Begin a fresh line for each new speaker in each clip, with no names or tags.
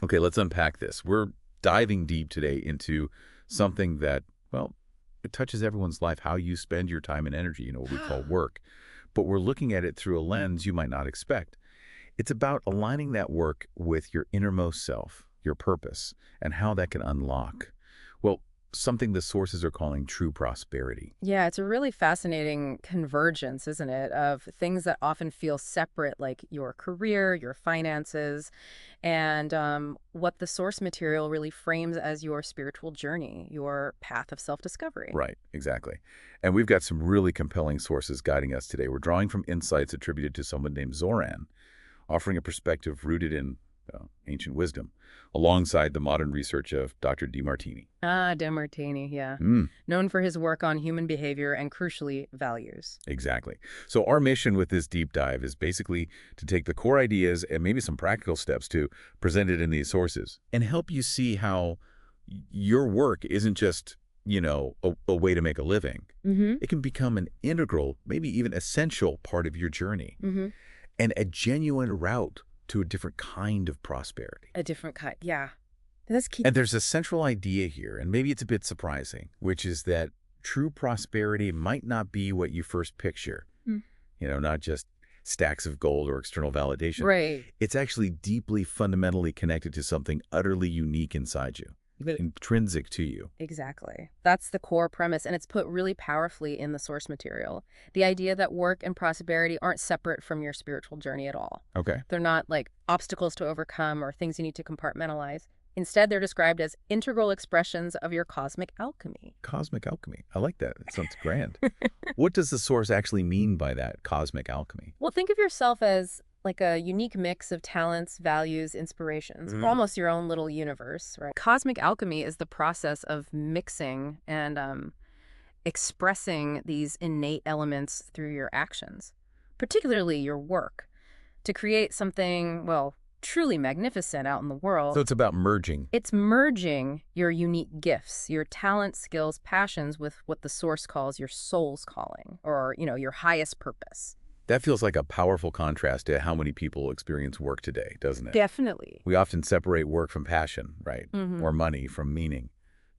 Okay, let's unpack this. We're diving deep today into something that, well, it touches everyone's life, how you spend your time and energy, what we call work. But we're looking at it through a lens you might not expect. It's about aligning that work with your innermost self, your purpose, and how that can unlock, well, something the sources are calling true prosperity.
Yeah, it's a really fascinating convergence, isn't it, of things that often feel separate, like your career, your finances, and what the source material really frames as your spiritual journey, your path of self-discovery.
Right, exactly. And we've got some really compelling sources guiding us today. We're drawing from insights attributed to someone named Zoran, offering a perspective rooted in ancient wisdom, alongside the modern research of Dr. DeMartini.
Ah, DeMartini, yeah. Known for his work on human behavior and, crucially, values.
Exactly. So our mission with this deep dive is basically to take the core ideas and maybe some practical steps to present it in these sources and help you see how your work isn't just, a way to make a living. It can become an integral, maybe even essential part of your journey and a genuine route to a different kind of prosperity.
A different kind, yeah. That's key.
And there's a central idea here, and maybe it's a bit surprising, which is that true prosperity might not be what you first picture. Not just stacks of gold or external validation.
Right.
It's actually deeply, fundamentally connected to something utterly unique inside you, intrinsic to you.
Exactly. That's the core premise, and it's put really powerfully in the source material. The idea that work and prosperity aren't separate from your spiritual journey at all.
Okay.
They're not like obstacles to overcome or things you need to compartmentalize. Instead, they're described as integral expressions of your cosmic alchemy.
Cosmic alchemy. I like that. It sounds grand. What does the source actually mean by that, cosmic alchemy?
Well, think of yourself as like a unique mix of talents, values, inspirations, almost your own little universe, right? Cosmic alchemy is the process of mixing and expressing these innate elements through your actions, particularly your work, to create something, well, truly magnificent out in the world.
So it's about merging.
It's merging your unique gifts, your talents, skills, passions with what the source calls your soul's calling, or, your highest purpose.
That feels like a powerful contrast to how many people experience work today, doesn't it?
Definitely.
We often separate work from passion, right? Or money from meaning,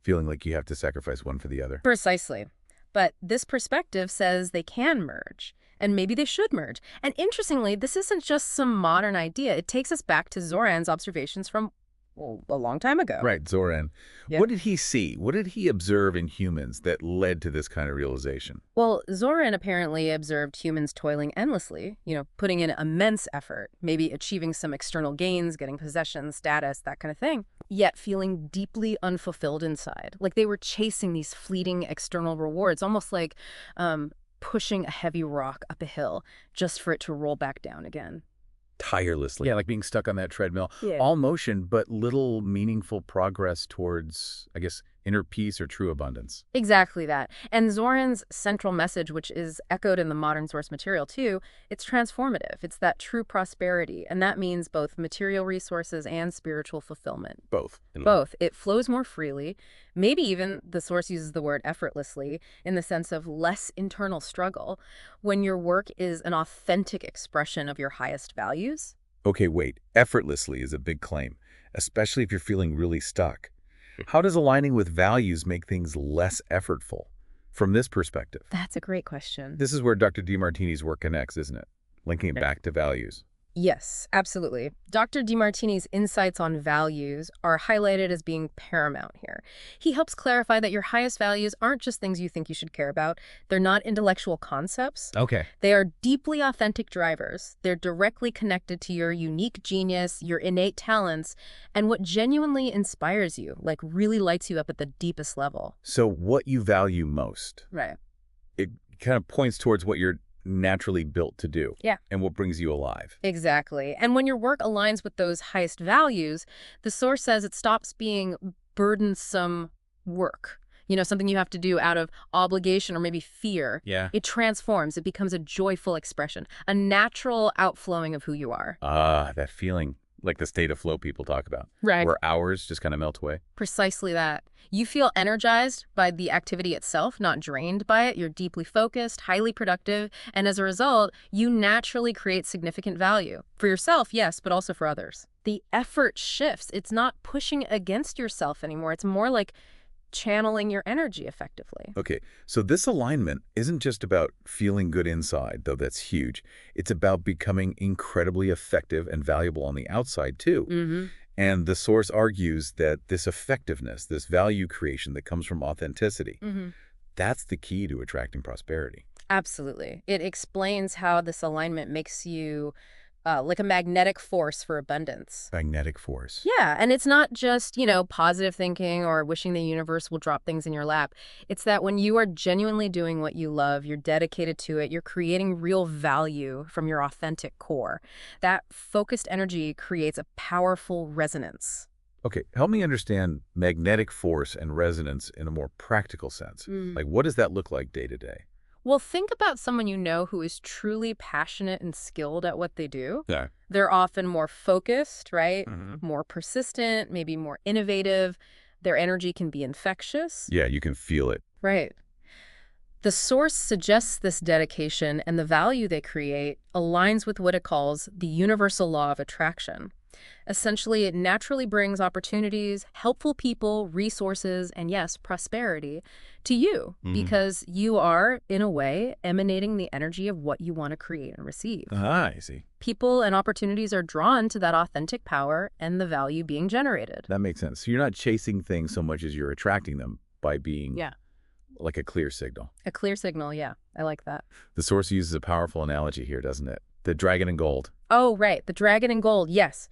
feeling like you have to sacrifice one for the other.
Precisely. But this perspective says they can merge, and maybe they should merge. And interestingly, this isn't just some modern idea. It takes us back to Zoran's observations from, well, a long time ago.
Right, Zoran.
Yeah.
What did he see? What did he observe in humans that led to this kind of realization?
Well, Zoran apparently observed humans toiling endlessly, putting in immense effort, maybe achieving some external gains, getting possessions, status, that kind of thing, yet feeling deeply unfulfilled inside. Like they were chasing these fleeting external rewards, almost like pushing a heavy rock up a hill just for it to roll back down again.
Tirelessly. Yeah, like being stuck on that treadmill.
Yeah.
All motion, but little meaningful progress towards, I guess, inner peace or true abundance.
Exactly that. And Zoran's central message, which is echoed in the modern source material too, it's transformative. It's that true prosperity. And that means both material resources and spiritual fulfillment.
Both.
Both. It flows more freely. Maybe even the source uses the word effortlessly in the sense of less internal struggle when your work is an authentic expression of your highest values.
Okay, wait. Effortlessly is a big claim, especially if you're feeling really stuck. How does aligning with values make things less effortful from this perspective?
That's a great question.
This is where Dr. DeMartini's work connects, isn't it? Linking it back to values.
Yes, absolutely. Dr. DeMartini's insights on values are highlighted as being paramount here. He helps clarify that your highest values aren't just things you think you should care about. They're not intellectual concepts.
Okay.
They are deeply authentic drivers. They're directly connected to your unique genius, your innate talents, and what genuinely inspires you, like really lights you up at the deepest level.
So what you value most.
Right.
It kind of points towards what you're naturally built to do.
Yeah.
And what brings you alive.
Exactly. And when your work aligns with those highest values, the source says it stops being burdensome work. Something you have to do out of obligation or maybe fear.
Yeah.
It transforms. It becomes a joyful expression, a natural outflowing of who you are.
Ah, that feeling. like the state of flow people talk about,
Right.
where hours just kind of melt away.
Precisely that. You feel energized by the activity itself, not drained by it. You're deeply focused, highly productive, and as a result, you naturally create significant value. For yourself, yes, but also for others. The effort shifts. It's not pushing against yourself anymore. It's more like channeling your energy effectively.
Okay, so this alignment isn't just about feeling good inside, though that's huge. It's about becoming incredibly effective and valuable on the outside, too.
Mm-hmm.
And the source argues that this effectiveness, this value creation that comes from authenticity, that's the key to attracting prosperity.
Absolutely. It explains how this alignment makes you like a magnetic force for abundance.
Magnetic force.
Yeah, and it's not just, positive thinking or wishing the universe will drop things in your lap. It's that when you are genuinely doing what you love, you're dedicated to it, you're creating real value from your authentic core. That focused energy creates a powerful resonance.
Okay, help me understand magnetic force and resonance in a more practical sense. Like, what does that look like day to day?
Well, think about someone you know who is truly passionate and skilled at what they do.
Yeah.
They're often more focused, right? More persistent, maybe more innovative. Their energy can be infectious.
Yeah, you can feel it.
Right. The source suggests this dedication and the value they create aligns with what it calls the universal law of attraction. Essentially, it naturally brings opportunities, helpful people, resources, and yes, prosperity to you because you are, in a way, emanating the energy of what you want to create and receive.
Ah, I see.
People and opportunities are drawn to that authentic power and the value being generated.
That makes sense. So you're not chasing things so much as you're attracting them by being like a clear signal.
A clear signal, yeah. I like that.
The source uses a powerful analogy here, doesn't it? The dragon and gold.
Oh, right. The dragon and gold, yes.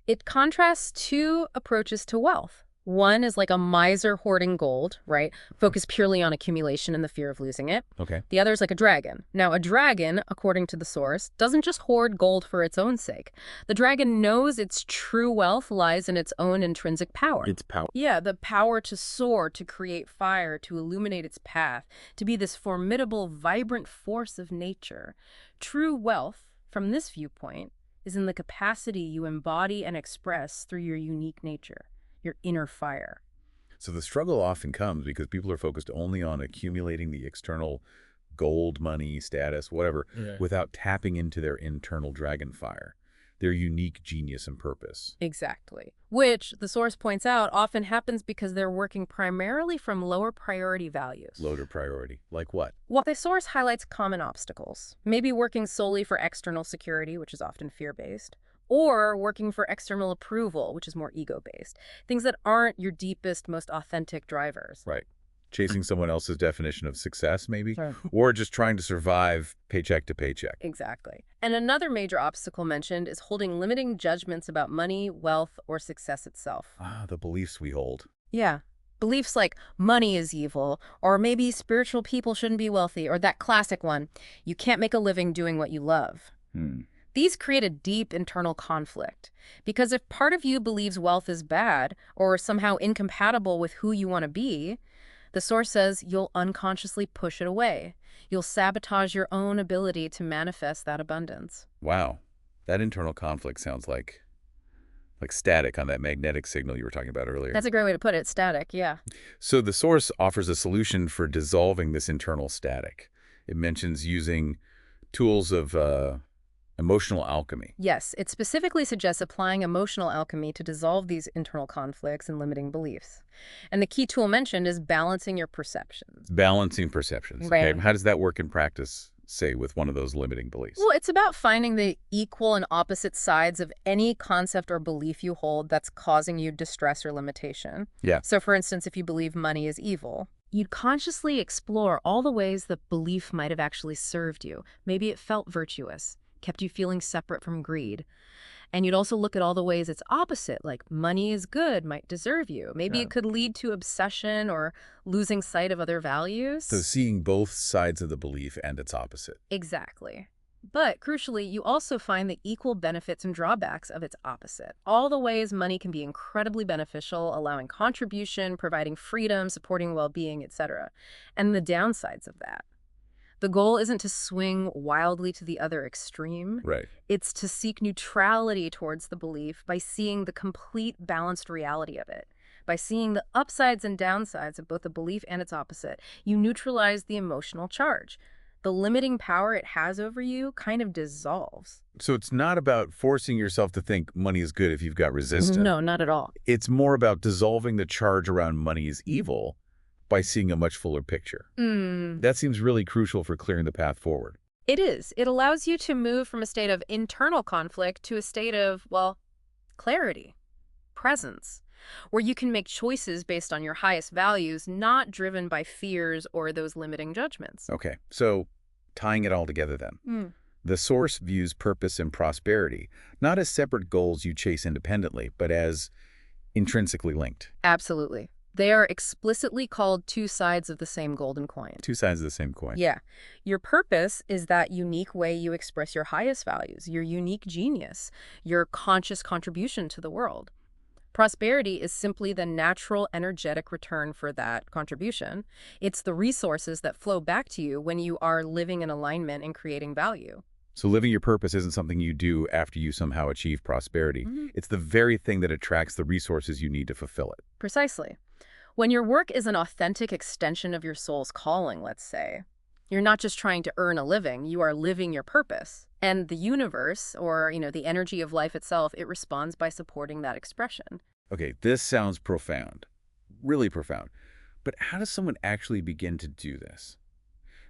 It contrasts two approaches to wealth. One is like a miser hoarding gold, right? Focused purely on accumulation and the fear of losing it.
Okay.
The other is like a dragon. Now, a dragon, according to the source, doesn't just hoard gold for its own sake. The dragon knows its true wealth lies in its own intrinsic power.
Its power.
Yeah, the power to soar, to create fire, to illuminate its path, to be this formidable, vibrant force of nature. True wealth, from this viewpoint, is in the capacity you embody and express through your unique nature, your inner fire.
So the struggle often comes because people are focused only on accumulating the external gold, money, status, whatever, without tapping into their internal dragon fire, their unique genius and purpose.
Exactly. Which, the source points out, often happens because they're working primarily from lower priority values.
Lower priority. Like what?
Well, the source highlights common obstacles. Maybe working solely for external security, which is often fear-based, or working for external approval, which is more ego-based. Things that aren't your deepest, most authentic drivers.
Right. Chasing someone else's definition of success, maybe?
Sure.
Or just trying to survive paycheck to paycheck.
Exactly. And another major obstacle mentioned is holding limiting judgments about money, wealth, or success itself.
Ah, the beliefs we hold.
Yeah. Beliefs like money is evil, or maybe spiritual people shouldn't be wealthy, or that classic one, you can't make a living doing what you love. These create a deep internal conflict. Because if part of you believes wealth is bad, or somehow incompatible with who you want to be, the source says you'll unconsciously push it away. You'll sabotage your own ability to manifest that abundance.
Wow. That internal conflict sounds like static on that magnetic signal you were talking about earlier.
That's a great way to put it, static, yeah.
So the source offers a solution for dissolving this internal static. It mentions using tools of emotional alchemy.
Yes, it specifically suggests applying emotional alchemy to dissolve these internal conflicts and limiting beliefs. And the key tool mentioned is balancing your perceptions.
Balancing perceptions.
Right.
Okay. How does that work in practice, say, with one of those limiting beliefs?
Well, it's about finding the equal and opposite sides of any concept or belief you hold that's causing you distress or limitation.
Yeah.
So, for instance, if you believe money is evil, you'd consciously explore all the ways the belief might have actually served you. Maybe it felt virtuous, kept you feeling separate from greed. And you'd also look at all the ways it's opposite, like money is good, might deserve you. Maybe it could lead to obsession or losing sight of other values.
So seeing both sides of the belief and its opposite.
Exactly. But crucially, you also find the equal benefits and drawbacks of its opposite. All the ways money can be incredibly beneficial, allowing contribution, providing freedom, supporting well-being, etc. And the downsides of that. The goal isn't to swing wildly to the other extreme.
Right.
It's to seek neutrality towards the belief by seeing the complete balanced reality of it. By seeing the upsides and downsides of both the belief and its opposite, you neutralize the emotional charge. The limiting power it has over you kind of dissolves.
So it's not about forcing yourself to think money is good if you've got resistance.
No, not at all.
It's more about dissolving the charge around money is evil by seeing a much fuller picture. That seems really crucial for clearing the path forward.
It is. It allows you to move from a state of internal conflict to a state of, well, clarity, presence, where you can make choices based on your highest values, not driven by fears or those limiting judgments.
Okay, so tying it all together then. The source views purpose and prosperity not as separate goals you chase independently, but as intrinsically linked.
Absolutely. They are explicitly called two sides of the same golden coin.
Two sides of the same coin.
Yeah. Your purpose is that unique way you express your highest values, your unique genius, your conscious contribution to the world. Prosperity is simply the natural, energetic return for that contribution. It's the resources that flow back to you when you are living in alignment and creating value.
So living your purpose isn't something you do after you somehow achieve prosperity. It's the very thing that attracts the resources you need to fulfill it.
Precisely. When your work is an authentic extension of your soul's calling, let's say, you're not just trying to earn a living, you are living your purpose. And the universe, or, the energy of life itself, it responds by supporting that expression.
Okay, this sounds profound, really profound. But how does someone actually begin to do this?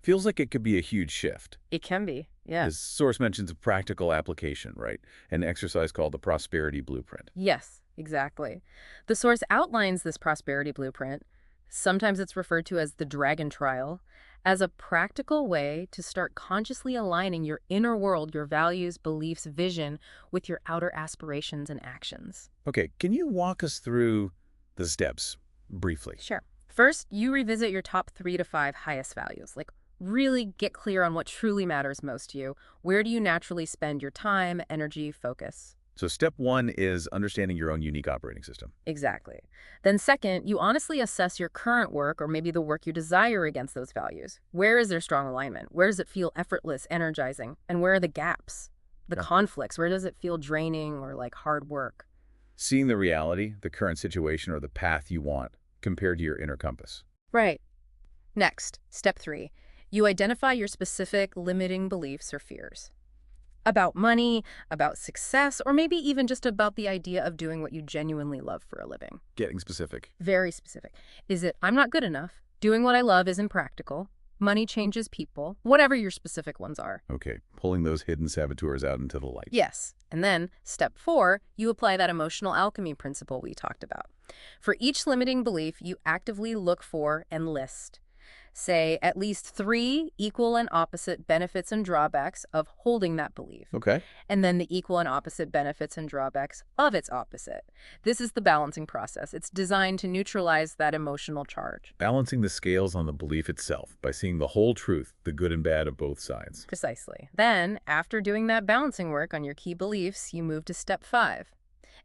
Feels like it could be a huge shift.
It can be, yeah.
This source mentions a practical application, right? An exercise called the Prosperity Blueprint.
Yes, exactly. The source outlines this prosperity blueprint, sometimes it's referred to as the Dragon Trial, as a practical way to start consciously aligning your inner world, your values, beliefs, vision with your outer aspirations and actions.
Okay, can you walk us through the steps briefly?
Sure. First, you revisit your top 3 to 5 highest values. Like, really get clear on what truly matters most to you. Where do you naturally spend your time, energy, focus?
So step 1 is understanding your own unique operating system.
Exactly. Then second, you honestly assess your current work or maybe the work you desire against those values. Where is there strong alignment? Where does it feel effortless, energizing? And where are the gaps, the conflicts? Where does it feel draining or like hard work?
Seeing the reality, the current situation, or the path you want compared to your inner compass.
Right. Next, step 3, you identify your specific limiting beliefs or fears. About money, about success, or maybe even just about the idea of doing what you genuinely love for a living.
Getting specific.
Very specific. Is it, I'm not good enough, doing what I love isn't practical, money changes people, whatever your specific ones are.
Okay, pulling those hidden saboteurs out into the light.
Yes. And then, step 4, you apply that emotional alchemy principle we talked about. For each limiting belief, you actively look for and list, say, at least 3 equal and opposite benefits and drawbacks of holding that belief.
Okay.
And then the equal and opposite benefits and drawbacks of its opposite. This is the balancing process. It's designed to neutralize that emotional charge.
Balancing the scales on the belief itself by seeing the whole truth, the good and bad of both sides.
Precisely. Then, after doing that balancing work on your key beliefs, you move to step 5,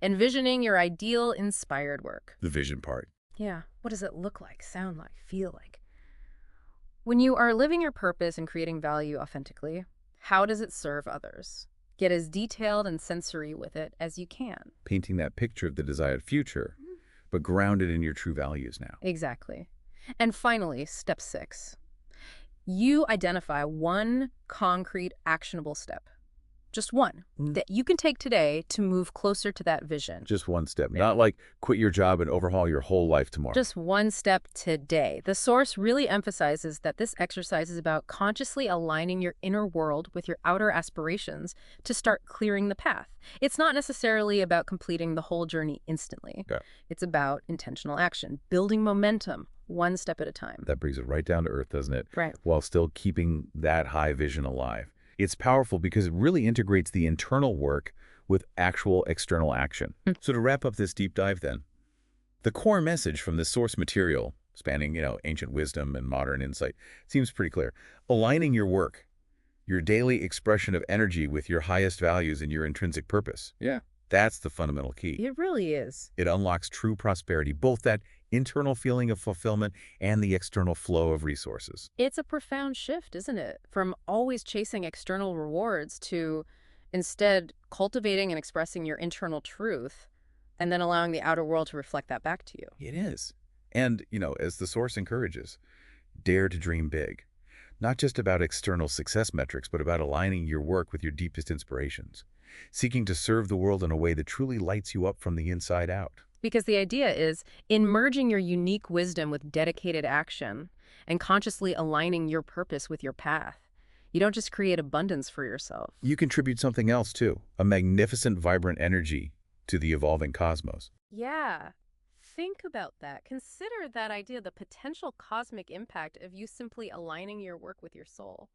envisioning your ideal inspired work.
The vision part.
Yeah. What does it look like, sound like, feel like? When you are living your purpose and creating value authentically, how does it serve others? Get as detailed and sensory with it as you can.
Painting that picture of the desired future, but grounded in your true values now.
Exactly. And finally, step 6. You identify one concrete, actionable step. Just one that you can take today to move closer to that vision.
Just one step. Not like quit your job and overhaul your whole life tomorrow.
Just one step today. The source really emphasizes that this exercise is about consciously aligning your inner world with your outer aspirations to start clearing the path. It's not necessarily about completing the whole journey instantly.
Yeah.
It's about intentional action, building momentum, one step at a time.
That brings it right down to earth, doesn't it?
Right.
While still keeping that high vision alive. It's powerful because it really integrates the internal work with actual external action. So to wrap up this deep dive then, the core message from this source material, spanning, ancient wisdom and modern insight, seems pretty clear. Aligning your work, your daily expression of energy with your highest values and your intrinsic purpose.
Yeah.
That's the fundamental key.
It really is.
It unlocks true prosperity, both that internal feeling of fulfillment and the external flow of resources.
It's a profound shift, isn't it? From always chasing external rewards to instead cultivating and expressing your internal truth and then allowing the outer world to reflect that back to you.
It is. And, as the source encourages, dare to dream big. Not just about external success metrics, but about aligning your work with your deepest inspirations, seeking to serve the world in a way that truly lights you up from the inside out.
Because the idea is in merging your unique wisdom with dedicated action and consciously aligning your purpose with your path. You don't just create abundance for yourself.
You contribute something else, too, a magnificent, vibrant energy to the evolving cosmos.
Yeah. Think about that. Consider that idea, the potential cosmic impact of you simply aligning your work with your soul.